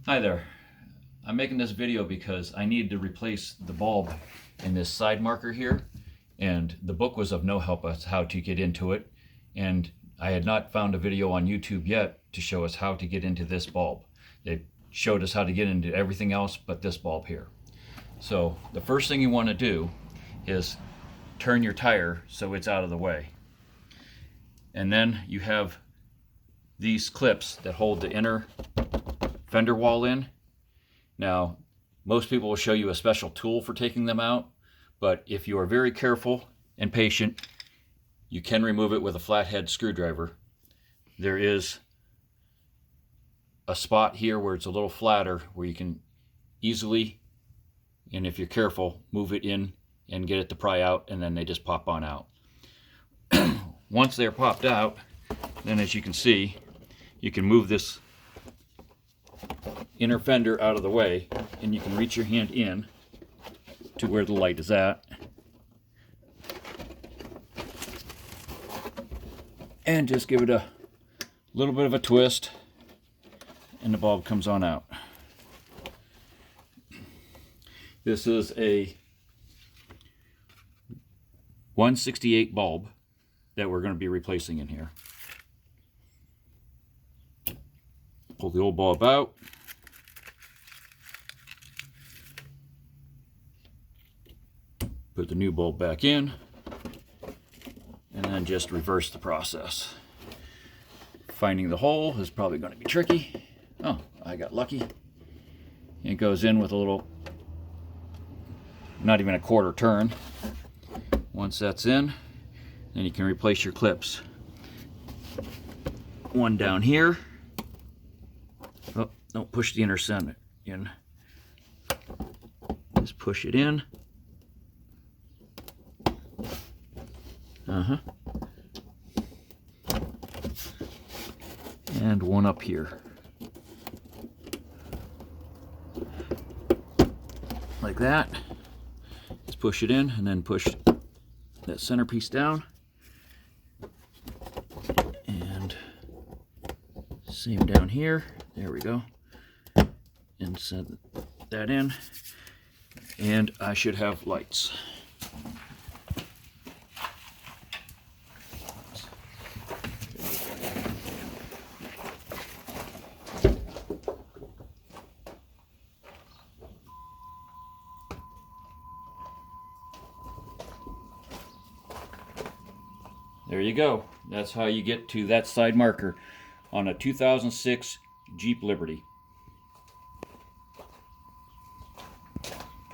Hi there. I'm making this video because I needed to replace the bulb in this side marker here, and the book was of no help as how to get into it, and I had not found a video on YouTube yet to show us how to get into this bulb. They showed us how to get into everything else but this bulb here. So the first thing you want to do is turn your tire so it's out of the way. And then you have these clips that hold the inner fender wall in. Now, most people will show you a special tool for taking them out, but if you are very careful and patient, you can remove it with a flathead screwdriver. There is a spot here where it's a little flatter where you can easily, and if you're careful, move it in and get it to pry out, and then they just pop on out. Once they're popped out, then as you can see, you can move this inner fender out of the way, and you can reach your hand in to where the light is at, and just give it a little bit of a twist, and the bulb comes on out. This is a 168 bulb that we're going to be replacing in here. Pull the old bulb out. Put the new bulb back in. And then just reverse the process. Finding the hole is probably going to be tricky. Oh, I got lucky. It goes in with a little, not even a quarter turn. Once that's in, then you can replace your clips. One down here. Oh, don't push the inner center in. Just push it in. And one up here. Like that. Just push it in and then push that centerpiece down. And same down here. There we go. And set that in. And I should have lights. There you go. That's how you get to that side marker on a 2006 Jeep Liberty.